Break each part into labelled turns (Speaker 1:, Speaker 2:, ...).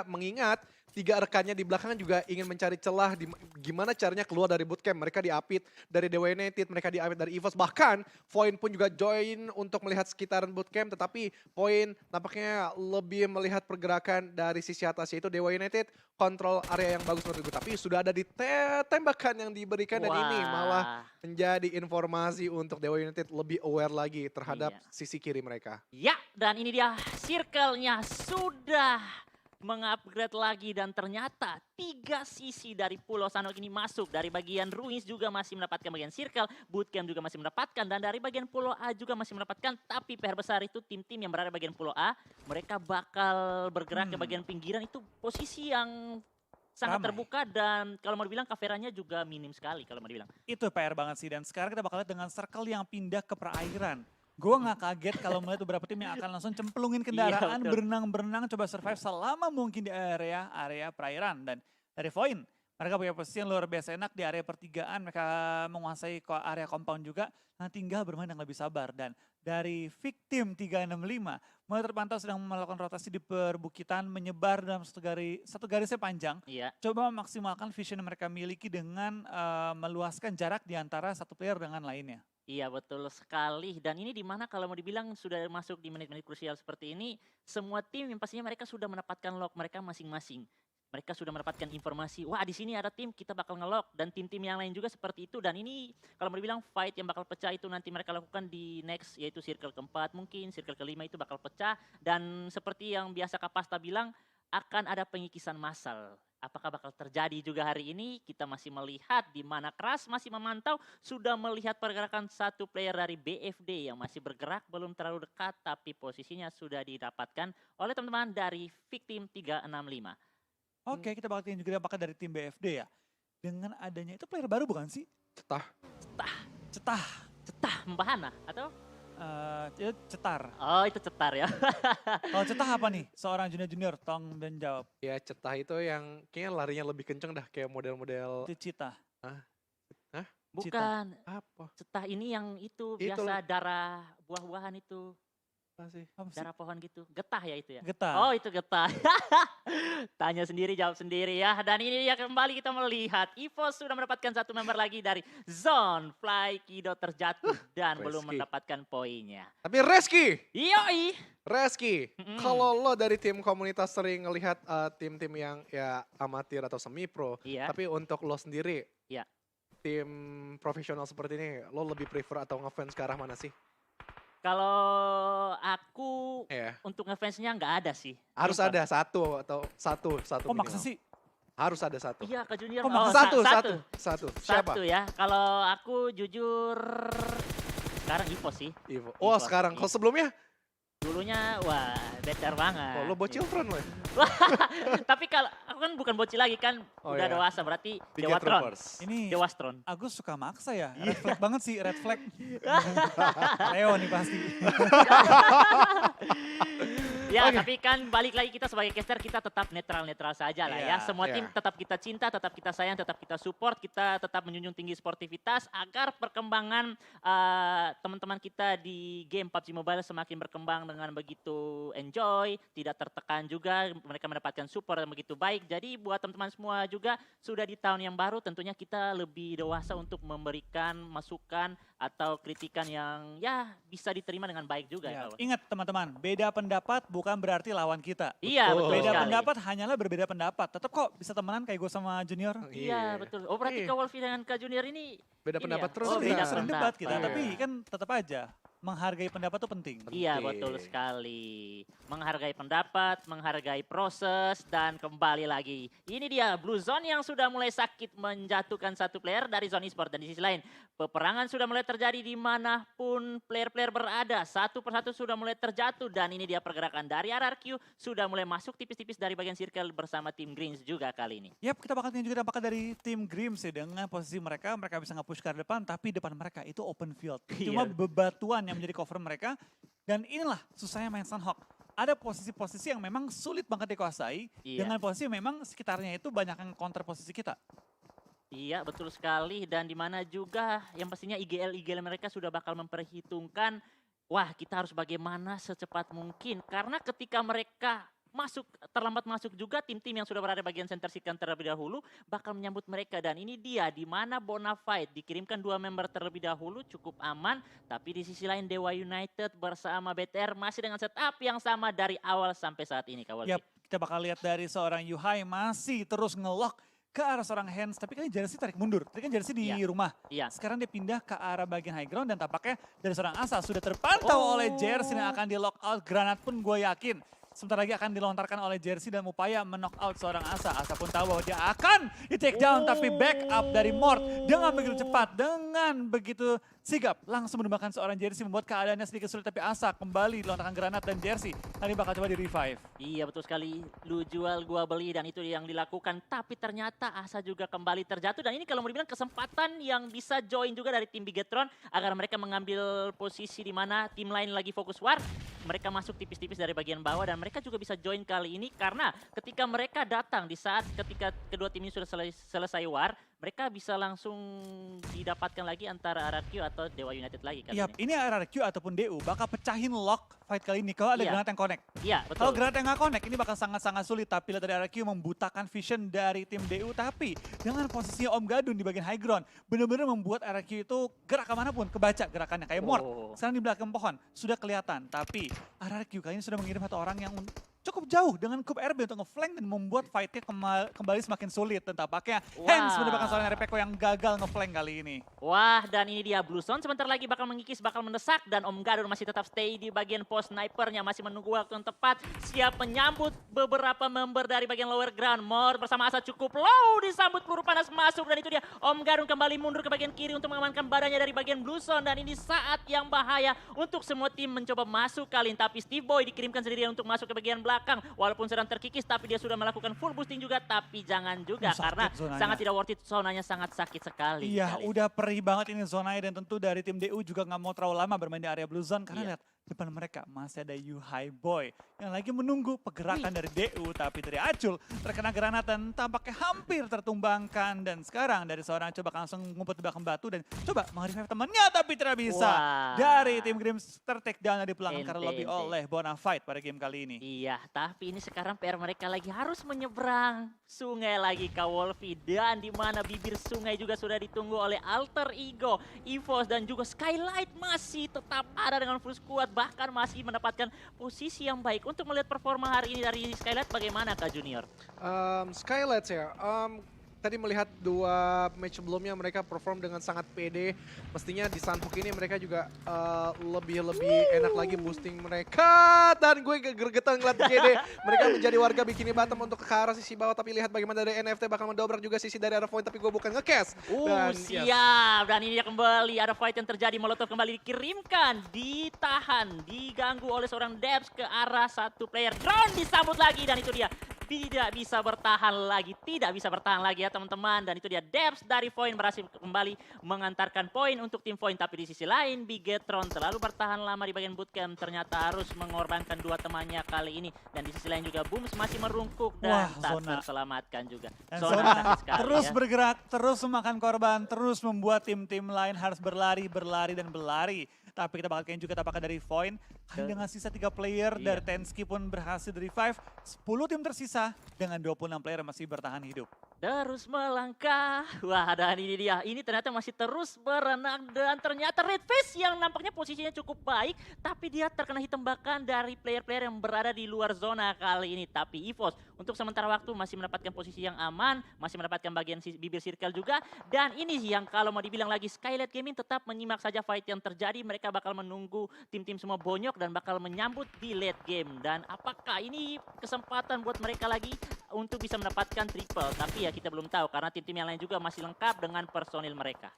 Speaker 1: mengingat 3 rekannya di belakang juga ingin mencari celah gimana caranya keluar dari bootcamp. Mereka diapit dari Dewa United, mereka diapit dari EVOS. Bahkan Void pun juga join untuk melihat sekitaran bootcamp. Tetapi Void nampaknya lebih melihat pergerakan dari sisi atas, yaitu Dewa United kontrol area yang bagus menurut gue. Tapi sudah ada tembakan yang diberikan dan ini malah
Speaker 2: Wah,
Speaker 1: menjadi informasi untuk Dewa United lebih aware lagi terhadap
Speaker 2: iya.
Speaker 1: sisi kiri mereka.
Speaker 2: Ya, dan ini dia circle-nya sudah mengupgrade lagi dan ternyata 3 sisi dari Pulau Sanok ini masuk. Dari bagian Ruins juga masih mendapatkan bagian circle, bootcamp juga masih mendapatkan, dan dari bagian Pulau A juga masih mendapatkan. Tapi PR besar itu tim-tim yang berada di bagian Pulau A, mereka bakal bergerak ke bagian pinggiran. Itu posisi yang sangat
Speaker 3: Ramai.
Speaker 2: terbuka dan kalau mau dibilang coverannya juga minim sekali kalau mau dibilang.
Speaker 3: Itu PR banget sih, dan sekarang kita bakal lihat dengan circle yang pindah ke perairan. Gue nggak kaget kalau melihat beberapa tim yang akan langsung cemplungin kendaraan,
Speaker 2: betul.
Speaker 3: berenang-berenang, coba survive selama mungkin di area perairan. Dan dari Void, mereka punya posisi yang luar biasa enak di area pertigaan, mereka menguasai area compound juga. Nah tinggal bermain yang lebih sabar. Dan dari Victim 365, mulai terpantau sedang melakukan rotasi di perbukitan, menyebar dalam satu garisnya panjang.
Speaker 2: Iya.
Speaker 3: Coba memaksimalkan vision yang mereka miliki dengan meluaskan jarak di antara satu player dengan lainnya.
Speaker 2: Iya betul sekali, dan ini dimana kalau mau dibilang sudah masuk di menit-menit krusial seperti ini, semua tim yang pastinya mereka sudah mendapatkan lock mereka masing-masing. Mereka sudah mendapatkan informasi, wah di sini ada tim, kita bakal nge-lock, dan tim-tim yang lain juga seperti itu. Dan ini kalau mau dibilang fight yang bakal pecah itu nanti mereka lakukan di next, yaitu circle keempat mungkin, circle kelima itu bakal pecah. Dan seperti yang biasa Kapasta bilang, akan ada pengikisan massal. Apakah bakal terjadi juga hari ini? Kita masih melihat di mana Keras masih memantau, sudah melihat pergerakan satu player dari BFD yang masih bergerak belum terlalu dekat, tapi posisinya sudah didapatkan oleh teman-teman dari Victim 365.
Speaker 3: Oke, kita bakal lihat juga apakah dari tim BFD ya. Dengan adanya itu player baru bukan sih?
Speaker 1: Cetah.
Speaker 3: Cetah.
Speaker 2: Mbak Hana atau?
Speaker 3: Itu Cetar.
Speaker 2: Oh itu Cetar ya.
Speaker 3: Kalau Cetah apa nih? Seorang junior tolong dan jawab.
Speaker 1: Ya Cetah itu yang kayaknya larinya lebih kenceng dah, kayak model-model
Speaker 3: Itu Cita.
Speaker 2: Bukan,
Speaker 1: apa?
Speaker 2: Cetar ini yang itu
Speaker 1: Itu
Speaker 2: biasa darah buah-buahan itu.
Speaker 1: Apa sih?
Speaker 3: Apa sih?
Speaker 2: Darah pohon gitu, getah ya itu ya?
Speaker 3: Getah.
Speaker 2: Oh itu getah. Tanya sendiri, jawab sendiri ya. Dan ini dia kembali kita melihat EVOS sudah mendapatkan satu member lagi dari Zone. Fly Kido terjatuh dan belum
Speaker 1: Reski.
Speaker 2: mendapatkan poinnya.
Speaker 1: Tapi Reski,
Speaker 2: Yoi.
Speaker 1: kalau lo dari tim komunitas sering ngelihat tim-tim yang ya amatir atau semi pro,
Speaker 2: Iya.
Speaker 1: tapi untuk lo sendiri,
Speaker 2: Iya.
Speaker 1: tim profesional seperti ini, lo lebih prefer atau ngefans ke arah mana sih?
Speaker 2: Kalau aku
Speaker 1: Ya,
Speaker 2: untuk ngefansnya nggak ada sih.
Speaker 1: harus
Speaker 2: Simple.
Speaker 1: ada satu
Speaker 3: Kok maksa
Speaker 1: minimal.
Speaker 3: sih?
Speaker 1: Harus ada satu.
Speaker 2: Iya Kak Junior.
Speaker 3: Kok
Speaker 2: Oh,
Speaker 3: maksa?
Speaker 1: Satu. Siapa?
Speaker 2: Satu ya. Kalau aku jujur sekarang Ivo sih.
Speaker 1: Ivo. Oh
Speaker 2: Ivo.
Speaker 1: sekarang, kalau sebelumnya,
Speaker 2: Dulunya wah better banget.
Speaker 1: oh, lo bocil friend lo ya?
Speaker 2: Tapi kalau aku kan bukan bocil lagi kan
Speaker 1: Oh,
Speaker 2: udah
Speaker 1: iya.
Speaker 2: dewasa berarti
Speaker 1: Big
Speaker 2: Dewa Tron.
Speaker 1: Troopers.
Speaker 3: Ini
Speaker 2: Dewastron.
Speaker 3: Agus suka maksa ya. Red flag banget sih, red flag. Leo nih pasti.
Speaker 2: Ya,
Speaker 1: Oke.
Speaker 2: tapi kan balik lagi kita sebagai caster kita tetap netral-netral saja lah ya.
Speaker 3: Iya,
Speaker 2: Semua
Speaker 1: iya.
Speaker 2: tim tetap kita cinta, tetap kita sayang, tetap kita support, kita tetap menjunjung tinggi sportivitas agar perkembangan teman-teman kita di game PUBG Mobile semakin berkembang dengan begitu enjoy, tidak tertekan juga, mereka mendapatkan support yang begitu baik. Jadi buat teman-teman semua juga sudah di tahun yang baru tentunya kita lebih dewasa untuk memberikan masukan atau kritikan yang ya bisa diterima dengan baik juga.
Speaker 3: Ya,
Speaker 2: Kawan.
Speaker 3: ingat teman-teman, beda pendapat bukan berarti lawan kita.
Speaker 2: Iya,
Speaker 1: Betul.
Speaker 2: betul
Speaker 3: Beda
Speaker 2: sekali.
Speaker 3: pendapat hanyalah berbeda pendapat. Tetap kok bisa temenan kayak gue sama Junior.
Speaker 2: Iya betul. Oh berarti Kak Wolfie dengan Kak Junior ini
Speaker 1: Beda
Speaker 2: ini
Speaker 1: pendapat
Speaker 2: ya?
Speaker 1: terus
Speaker 2: Oh,
Speaker 1: kita.
Speaker 2: beda
Speaker 3: Sering
Speaker 2: pendapat.
Speaker 3: debat kita,
Speaker 1: Iya.
Speaker 3: tapi kan tetap aja menghargai pendapat itu penting.
Speaker 2: Iya
Speaker 1: Penting.
Speaker 2: betul sekali. Menghargai pendapat, menghargai proses, dan kembali lagi. Ini dia Blue Zone yang sudah mulai sakit menjatuhkan satu player dari Zone Esport. Dan di sisi lain, peperangan sudah mulai terjadi dimanapun player-player berada. Satu persatu sudah mulai terjatuh. Dan ini dia pergerakan dari RRQ sudah mulai masuk tipis-tipis dari bagian circle bersama tim Greens juga kali ini.
Speaker 3: Yap, kita bakal lihat juga apakah dari tim Grims ya, dengan posisi mereka bisa nge-push ke depan, tapi depan mereka itu open field. Cuma
Speaker 2: Iya.
Speaker 3: bebatuan yang menjadi cover mereka, dan inilah susahnya main Sunhawk. Ada posisi-posisi yang memang sulit banget dikuasai,
Speaker 2: Iya.
Speaker 3: dengan posisi memang sekitarnya itu banyak yang counter posisi kita.
Speaker 2: Iya betul sekali, dan di mana juga yang pastinya IGL mereka sudah bakal memperhitungkan, wah kita harus bagaimana secepat mungkin, karena ketika mereka terlambat masuk juga tim-tim yang sudah berada di bagian center seat terlebih dahulu bakal menyambut mereka. Dan ini dia di mana Bonafide dikirimkan 2 member terlebih dahulu cukup aman. Tapi di sisi lain Dewa United bersama BTR masih dengan setup yang sama dari awal sampai saat ini, Kak Wolfi.
Speaker 3: Yap, kita bakal lihat dari seorang Yuhai masih terus ngelock ke arah seorang Hands, tapi kan Jersey tarik mundur. Tadi kan Jersey di
Speaker 2: Iya.
Speaker 3: rumah.
Speaker 2: Iya.
Speaker 3: Sekarang dia pindah ke arah bagian high ground dan tampaknya dari seorang Asa sudah terpantau oleh Jersey yang akan di lock out. Granat pun gue yakin sebentar lagi akan dilontarkan oleh Jersey dan upaya men-knock out seorang Asa. Asa pun tahu bahwa dia akan di take down, tapi back up dari Mort dengan begitu cepat, dengan begitu sigap langsung menembakkan seorang Jersey, membuat keadaannya sedikit sulit, tapi Asa kembali dilontarkan granat dan Jersey tadi bakal coba di revive.
Speaker 2: Iya betul sekali, lu jual gua beli dan itu yang dilakukan. Tapi ternyata Asa juga kembali terjatuh dan ini kalau mau dibilang kesempatan yang bisa join juga dari tim Bigetron agar mereka mengambil posisi di mana tim lain lagi fokus war. Mereka masuk tipis-tipis dari bagian bawah dan mereka juga bisa join kali ini karena ketika mereka datang di saat ketika kedua tim ini sudah selesai war, mereka bisa langsung didapatkan lagi antara RRQ atau Dewa United lagi kali
Speaker 3: Iya, ini RRQ ataupun DU bakal pecahin lock fight kali ini kalau ada
Speaker 2: Iya.
Speaker 3: granat yang connect.
Speaker 2: Iya betul.
Speaker 3: Kalau granat yang nggak connect ini bakal sangat-sangat sulit, tapi lihat dari RRQ membutakan vision dari tim DU, tapi dengan posisinya Om Gadun di bagian high ground benar-benar membuat RRQ itu gerak kemanapun kebaca gerakannya kayak Mort.
Speaker 2: Oh.
Speaker 3: Sekarang di belakang pohon sudah kelihatan, tapi RRQ kali ini sudah mengirim satu orang yang cukup jauh dengan Cube RB untuk ngeflank dan membuat fight-nya kembali semakin sulit. Dan tampaknya Hands mendapatkan seorang RPK yang gagal ngeflank kali ini.
Speaker 2: Wah, dan ini dia Blue Zone sebentar lagi bakal mengikis, bakal mendesak. Dan Om Gadun masih tetap stay di bagian pos snipernya. Masih menunggu waktu yang tepat. Siap menyambut beberapa member dari bagian lower ground. Mort bersama Asa cukup low. Disambut peluru panas masuk. Dan itu dia Om Gadun kembali mundur ke bagian kiri untuk mengamankan badannya dari bagian Blue Zone. Dan ini saat yang bahaya untuk semua tim mencoba masuk kali ini. Tapi Steve Boy dikirimkan sendirian untuk masuk ke bagian belakang. Walaupun sedang terkikis, tapi dia sudah melakukan full boosting juga. Tapi jangan juga,
Speaker 3: Sakit
Speaker 2: karena
Speaker 3: zonanya.
Speaker 2: sangat tidak worth it. Zonanya sangat sakit sekali.
Speaker 3: Iya,
Speaker 2: kali ini.
Speaker 3: udah perih banget ini zonanya dan tentu dari tim DU juga nggak mau terlalu lama bermain di area Blue Zone karena
Speaker 2: Iya.
Speaker 3: lihat depan mereka masih ada Yuhai Boy yang lagi menunggu pergerakan dari DU, tapi dari Acul terkena granat dan tampaknya hampir tertumbangkan. Dan sekarang dari seorang coba langsung ngumpet di belakang batu dan coba meng-revive temannya, tapi tidak bisa.
Speaker 2: Wah.
Speaker 3: Dari tim Grims ter-take down dan dipulangkan
Speaker 2: Ente,
Speaker 3: karena lebih
Speaker 2: ente.
Speaker 3: oleh Bonafide pada game kali ini.
Speaker 2: Iya, tapi ini sekarang PR mereka lagi harus menyeberang sungai lagi, Kak Wolfi. Dan di mana bibir sungai juga sudah ditunggu oleh Alter Ego, EVOS dan juga Skylight masih tetap ada dengan full squad. Bahkan masih mendapatkan posisi yang baik. Untuk melihat performa hari ini dari Skylight bagaimana, Kak Junior?
Speaker 1: Skylights ya, tadi melihat 2 match sebelumnya mereka perform dengan sangat pede. Mestinya di Sunhook ini mereka juga lebih enak lagi boosting mereka. Dan gue gergetan ngeliat GD. Mereka menjadi warga bikini bottom untuk ke arah sisi bawah. Tapi lihat bagaimana dari NFT bakal mendobrak juga sisi dari arah point. Tapi gue bukan nge-cast. Dan
Speaker 2: Siap. Dan ini dia kembali, ada fight yang terjadi. Molotov kembali dikirimkan, ditahan, diganggu oleh seorang Debs ke arah satu player. Drone disambut lagi dan itu dia. Tidak bisa bertahan lagi ya teman-teman. Dan itu dia Debs dari Void berhasil kembali mengantarkan poin untuk tim Void. Tapi di sisi lain Bigetron terlalu bertahan lama di bagian bootcamp. Ternyata harus mengorbankan 2 temannya kali ini. Dan di sisi lain juga Booms masih merungkuk dan
Speaker 3: Wah,
Speaker 2: tak
Speaker 3: Zona.
Speaker 2: terselamatkan juga.
Speaker 3: Dan
Speaker 2: Zona
Speaker 3: Zona
Speaker 2: sakit sekali
Speaker 3: terus
Speaker 2: ya.
Speaker 3: bergerak, terus memakan korban, terus membuat tim-tim lain harus berlari. Tapi kita bakal kayaknya juga apakah dari Void. Dengan sisa 3 player
Speaker 2: Iya.
Speaker 3: dari Tensky pun berhasil di revive. 10 tim tersisa dengan 26 player masih bertahan hidup.
Speaker 2: Terus melangkah. Wah, dan ini dia. Ini ternyata masih terus berenang. Dan ternyata Redfish yang nampaknya posisinya cukup baik. Tapi dia terkena hit tembakan dari player-player yang berada di luar zona kali ini. Tapi EVOS untuk sementara waktu masih mendapatkan posisi yang aman. Masih mendapatkan bagian bibir circle juga. Dan ini yang kalau mau dibilang lagi Skylight Gaming tetap menyimak saja fight yang terjadi. Mereka bakal menunggu tim-tim semua bonyok dan bakal menyambut di late game. Dan apakah ini kesempatan buat mereka lagi untuk bisa mendapatkan triple? Tapi ya kita belum tahu karena tim-tim yang lain juga masih lengkap dengan personil mereka.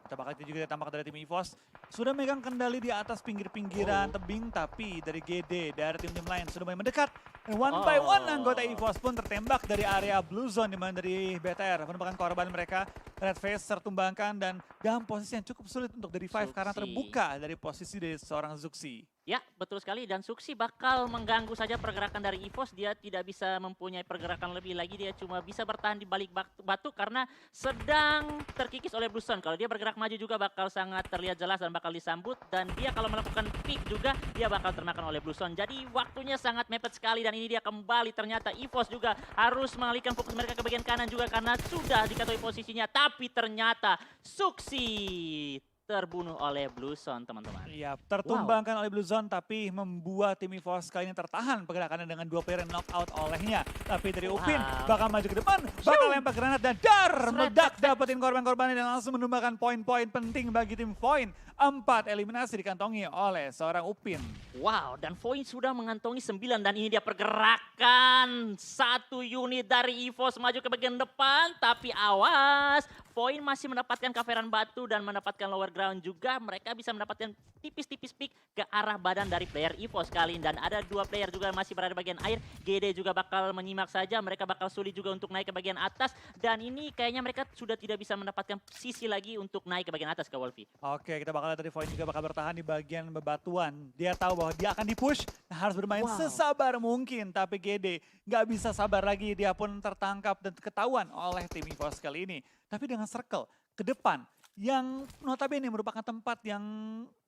Speaker 3: Kita bakal juga tampak dari tim EVOS sudah megang kendali di atas pinggir-pinggiran tebing, tapi dari GD, dari tim-tim lain sudah mulai mendekat. Dan one by one anggota EVOS pun tertembak dari area Blue Zone, di mana dari BTR menemukan korban mereka. Redface tertumbangkan dan dalam posisi yang cukup sulit untuk di revive karena
Speaker 2: Zuxi.
Speaker 3: terbuka dari posisi dari seorang Zuxi.
Speaker 2: Ya, betul sekali. Dan Suksi bakal mengganggu saja pergerakan dari EVOS. Dia tidak bisa mempunyai pergerakan lebih lagi. Dia cuma bisa bertahan di balik batu karena sedang terkikis oleh Blue Zone. Kalau dia bergerak maju juga bakal sangat terlihat jelas dan bakal disambut dan dia kalau melakukan pick juga dia bakal termakan oleh Blue Zone. Jadi waktunya sangat mepet sekali dan ini dia kembali ternyata EVOS juga harus mengalihkan fokus mereka ke bagian kanan juga karena sudah diketahui posisinya. Tapi ternyata Suksi terbunuh oleh Blue Zone, teman-teman.
Speaker 3: Iya, tertumbangkan oleh Blue Zone tapi membuat tim EVOS kali ini tertahan pergerakannya dengan 2 player yang knock out olehnya. Tapi dari Upin bakal maju ke depan, bakal lempar granat dan meledak dapetin korban-korbannya dan langsung menumbangkan poin-poin penting bagi tim Void. 4 eliminasi dikantongi oleh seorang Upin.
Speaker 2: Wow, dan Void sudah mengantongi 9 dan ini dia pergerakan. 1 unit dari EVOS maju ke bagian depan, tapi awas. Void masih mendapatkan coveran batu dan mendapatkan lower ground juga. Mereka bisa mendapatkan tipis-tipis pick ke arah badan dari player EVOS kali ini. Dan ada 2 player juga masih berada di bagian air. GD juga bakal menyimak saja. Mereka bakal sulit juga untuk naik ke bagian atas. Dan ini kayaknya mereka sudah tidak bisa mendapatkan sisi lagi untuk naik ke bagian atas ke Wolfie.
Speaker 3: Oke, kita bakal lihat dari Void juga bakal bertahan di bagian bebatuan. Dia tahu bahwa dia akan dipush, harus bermain sesabar mungkin. Tapi GD nggak bisa sabar lagi, dia pun tertangkap dan ketahuan oleh tim EVOS kali ini. Tapi dengan circle ke depan yang notabene merupakan tempat yang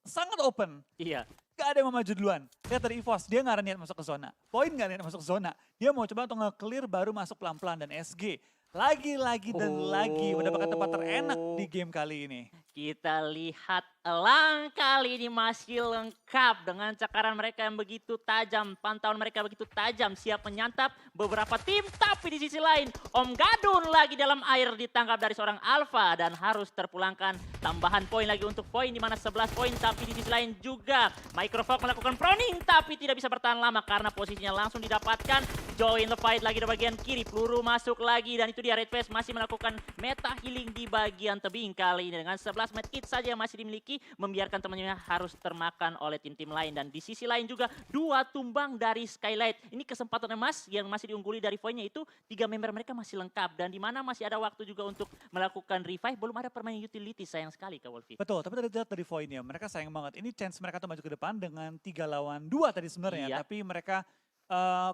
Speaker 3: sangat open.
Speaker 2: Iya.
Speaker 3: Gak ada yang mau maju duluan. Lihat dari EVOS, dia nggak ada niat masuk ke zona. Void nggak niat masuk ke zona. Dia mau coba untuk nge-clear baru masuk pelan-pelan dan SG. Lagi-lagi dan lagi mendapatkan tempat terenak di game kali ini.
Speaker 2: Kita lihat Elang kali ini masih lengkap dengan cakaran mereka yang begitu tajam. Pantauan mereka begitu tajam, siap menyantap beberapa tim. Tapi di sisi lain, Om Gadun lagi dalam air ditangkap dari seorang Alpha. Dan harus terpulangkan tambahan poin lagi untuk poin di mana 11 poin. Tapi di sisi lain juga Microfox melakukan proning tapi tidak bisa bertahan lama karena posisinya langsung didapatkan. Join the fight lagi di bagian kiri, peluru masuk lagi dan itu dia Red Face masih melakukan meta healing di bagian tebing kali ini dengan 11 medkit saja yang masih dimiliki, membiarkan temannya harus termakan oleh tim-tim lain. Dan di sisi lain juga 2 tumbang dari Skylight. Ini kesempatan emas yang masih diungguli dari Void-nya itu 3 member mereka masih lengkap dan di mana masih ada waktu juga untuk melakukan revive. Belum ada permainan utility, sayang sekali Kak Wolfie.
Speaker 3: Betul, tapi dari Void-nya mereka sayang banget. Ini chance mereka tuh maju ke depan dengan 3 lawan 2 tadi sebenarnya,
Speaker 2: Iya.
Speaker 3: tapi mereka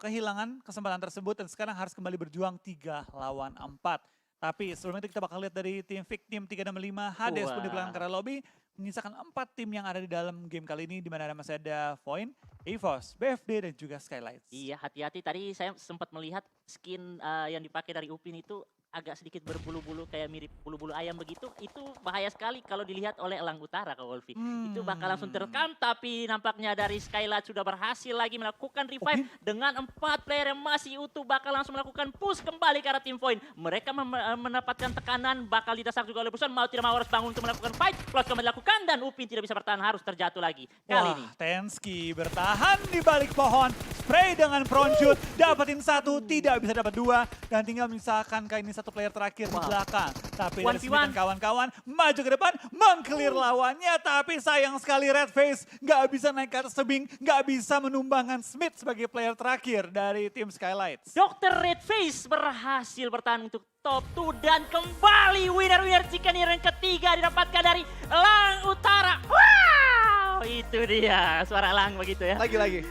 Speaker 3: kehilangan kesempatan tersebut dan sekarang harus kembali berjuang 3 lawan 4. Tapi sebelum itu kita bakal lihat dari tim Victim 365, Hades pun di belakang karena lobby. Menyisakan 4 tim yang ada di dalam game kali ini, di mana masih ada Void, EVOS, BFD, dan juga Skylights.
Speaker 2: Iya, hati-hati. Tadi saya sempat melihat skin yang dipakai dari Upin itu agak sedikit berbulu-bulu kayak mirip bulu-bulu ayam begitu. Itu bahaya sekali kalau dilihat oleh Elang Utara Kak Wolfie. Itu bakal langsung terekam tapi nampaknya dari Skylight sudah berhasil lagi melakukan revive dengan 4 player yang masih utuh bakal langsung melakukan push kembali ke arah tim Void. Mereka mendapatkan tekanan bakal didesak juga oleh Busan, mau tidak mau harus bangun untuk melakukan fight. Close kembali dilakukan dan Upin tidak bisa bertahan, harus terjatuh lagi. Kali ini
Speaker 3: Tensky bertahan di balik pohon, spray dengan front shoot, dapetin 1, tidak bisa dapat 2 dan tinggal misalkan kayak ini 1 player terakhir di belakang. Tapi dari Smith dan kawan-kawan maju ke depan, meng-clear lawannya. Tapi sayang sekali Red Face nggak bisa naik ke atas tebing, nggak bisa menumbangkan Smith sebagai player terakhir dari tim Skylights.
Speaker 2: Dr. Red Face berhasil bertahan untuk top 2 dan kembali winner-winner chicken dinner yang ketiga didapatkan dari Elang Utara. Wow, itu dia suara Elang begitu ya.
Speaker 1: Lagi.